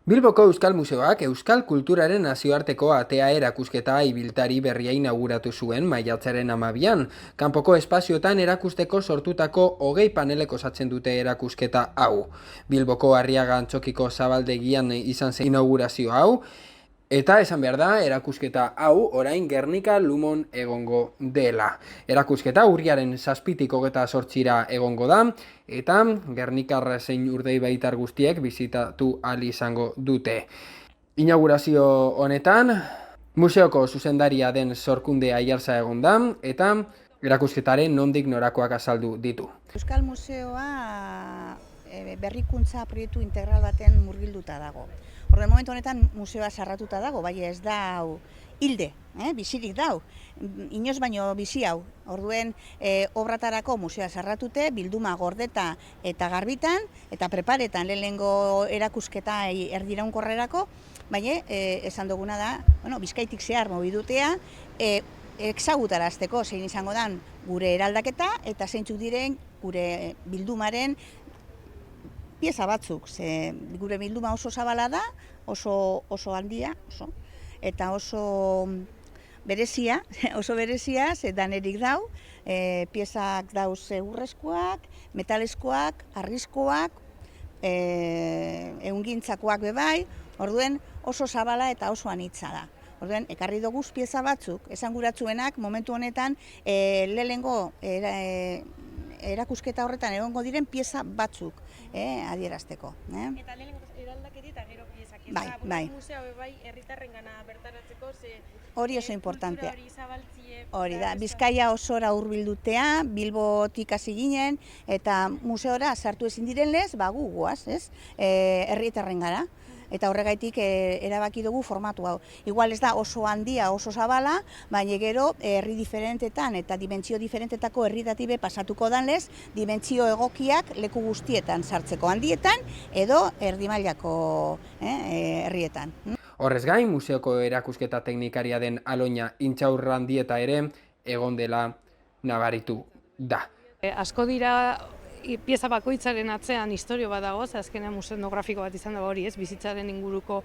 Bilboko Euskal Museoak Euskal Kulturaren nazioarteko atea erakusketa ibiltari berria inauguratu zuen maiatzaren 12an. Kanpoko espazioetan erakusteko sortutako 20 panelek osatzen dute erakusketa hau. Bilboko Arriaga Antzokiko zabaldegian izan zen inaugurazio hau. Eta esan behar da, erakusketa hau orain Gernika Lumon egongo dela. Erakusketa urriaren 7tik 28ra egongo da, eta Gernikar zein Urdeibaitar guztiek bisitatu ahal izango dute. Inaugurazio honetan, museoko zuzendaria den Sorkunde Aiartza egon da, eta erakusketaren nondik norakoak azaldu ditu. Euskal Museoa berrikuntza proiektu integral baten murgilduta dago. Horren momentu honetan museoa sarratuta dago, bai ez da hau hilde, bizirik dau, inoz baino bizi hau. Orduen obratarako museoa sarratute, bilduma gordeta eta garbitan, eta preparetan lehenengo erakusketa erdiraunkorrerako, baina esan duguna da, Bizkaitik zehar mobidutea, ezagutarazteko zein izango dan gure eraldaketa eta zeintzuk diren gure bildumaren pieza batzuk. Gure bilduma oso zabala da, oso handia, eta oso berezia, ze danerik dau, piezak dauz urrezkoak, metalezkoak, harrizkoak, ehungintzakoak bebai, orduen oso zabala eta oso anitza da. Orduen, ekarri doguz pieza batzuk, esanguratsuenak momentu honetan lehenengo erakusketa horretan egongo diren pieza batzuk adierazteko. Eta lehenengo eraldaketi eta gero piezak. Bai. Museo bai herritarrengana bertaratzeko hori oso importantea. Hori zabaltzie. Hori da, Bizkaia osora hurbildutea, Bilbotik hasi ginen, eta museora sartu ezin diren lez, gu goaz, herritarrengana. Eta horregaitik erabaki dugu formatu hau. Igual ez da oso handia, oso zabala, baina gero herri diferentetan eta dimentsio diferentetako herritatibe pasatuko danlez, dimentsio egokiak leku guztietan sartzeko, handietan edo erdi mailako herrietan. Horrez gain, museoko erakusketa teknikaria den Aloina Intxaurrandieta ere egon dela nabaritu da. Asko dira pieza bakoitzaren atzean historio bat dago, azkenean museo etnografiko bat izan dago hori, bizitzaren inguruko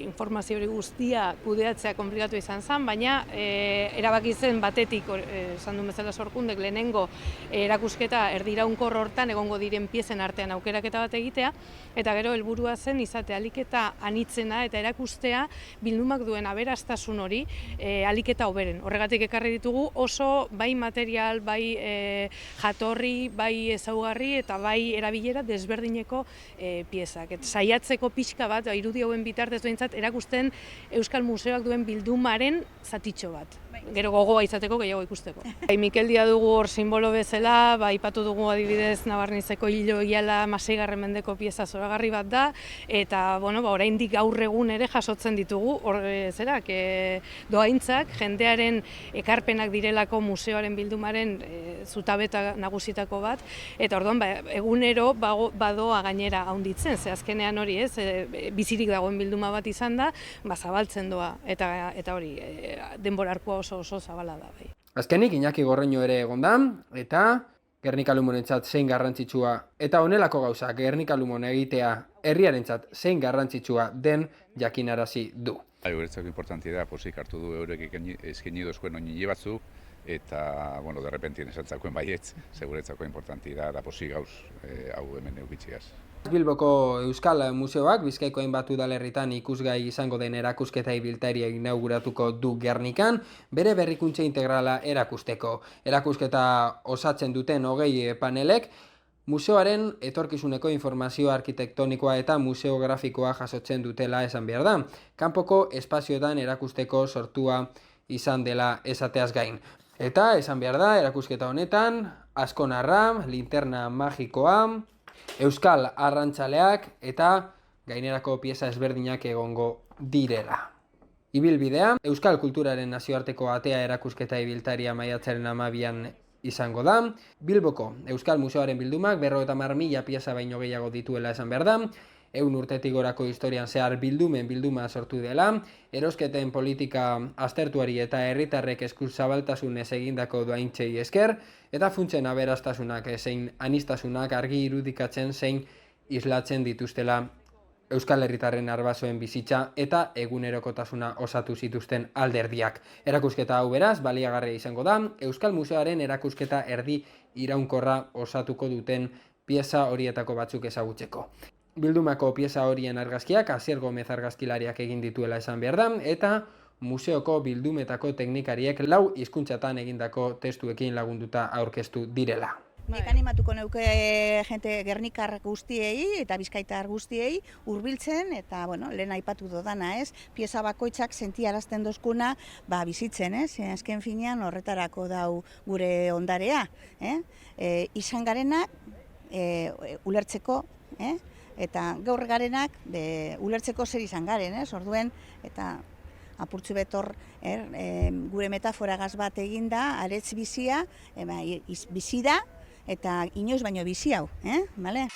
informazio hori guztia kudeatzea konplikatu izan zen, baina erabaki zen batetik, esan duen bezala Sorkundek lehenengo erakusketa erdiraunkor hortan egongo diren piezen artean aukeraketa bat egitea, eta gero helburua zen izate aliketa anitzena eta erakustea bildumak duen aberastasun hori aliketa hoberen. Horregatik ekarri ditugu oso bai material, bai jatorri, bai ezaugarri eta bai erabilera desberdineko piezak. Saiatzeko pixka bat, irudi hauen bitartez behintzat erakusten Euskal Museoak duen bildumaren zatitxo bat. Gero gogoa izateko gehiago ikusteko. Mikel Dia dugu hor simbolo bezala, aipatu dugu adibidez Nabarnizeko hilo iala 16. mendeko pieza zoragarri bat da, eta oraindik gaur egun ere jasotzen ditugu, dohaintzak, jendearen ekarpenak direlako museoaren bildumaren zutabeta nagusitako bat, eta orduan egunero badoa gainera handitzen, ze azkenean hori bizirik dagoen bilduma bat izan da, zabaltzen doa, eta hori denborarkoa oso zabala da. Azkenik, Iñaki Gorreño ere egon da, eta Gernika Lumonentzat zein garrantzitsua, eta honelako gauza Gernika Lumon egitea herriarentzat zein garrantzitsua den jakinarazi du. Guretzako importantia da, posik hartu du eurek eskaini dozkuen oinile batzuk, eta, derrepentien esantzakoen baietz, seguretzako importantia da posik gauz hau hemen eukitziaz. Bilboko Euskal Museoak Bizkaiko hainbat udalerritan ikusgai izango den erakusketa ibiltaria inauguratuko du Gernikan, bere berrikuntza integrala erakusteko. Erakusketa osatzen duten 20 panelek, museoaren etorkizuneko informazio arkitektonikoa eta museografikoa jasotzen dutela esan behar da. Kanpoko espazioetan erakusteko sortua izan dela esateaz gain. Eta esan behar da, erakusketa honetan, Azkonarra, linterna magikoa, Euskal arrantzaleak eta gainerako pieza ezberdinak egongo direla. Ibilbidea, Euskal Kulturaren nazioarteko atea erakusketa ibiltaria maiatzaren 12an izango da. Bilboko Euskal Museoaren bildumak 50.000 pieza baino gehiago dituela esan behar da. 100 urtetik gorako historian zehar bilduma sortu dela, erosketen politika aztertuari eta herritarrek eskuzabaltasunez egindako dohaintzei esker, eta funtsen aberastasunak zein anistasunak argi irudikatzen zein islatzen dituztela Euskal Herritarren arbasoen bizitza eta egunerokotasuna osatu zituzten alderdiak. Erakusketa hau beraz, baliagarria izango da, Euskal Museoaren erakusketa erdi iraunkorra osatuko duten pieza horietako batzuk ezagutzeko. Bildumako pieza horien argazkiak Asier Gomez argazkilariak egin dituela esan behar da, eta museoko bildumetako teknikariek 4 hizkuntzatan egindako testuekin lagunduta aurkeztu direla. Nik animatuko neuke jente gernikar guztiei eta bizkaitar guztiei hurbiltzen eta lehen aipatu dodana, pieza bakoitzak sentiarazten dozkuna bizitzen, azken finean horretarako dau gure ondarea, izan garenak ulertzeko, eta gaur garenak ulertzeko zer izan garen, orduen eta apurtzu betor gure metaforagaz bat eginda, aretz bizia, bizi da, eta inoiz baino bizi hau, bale?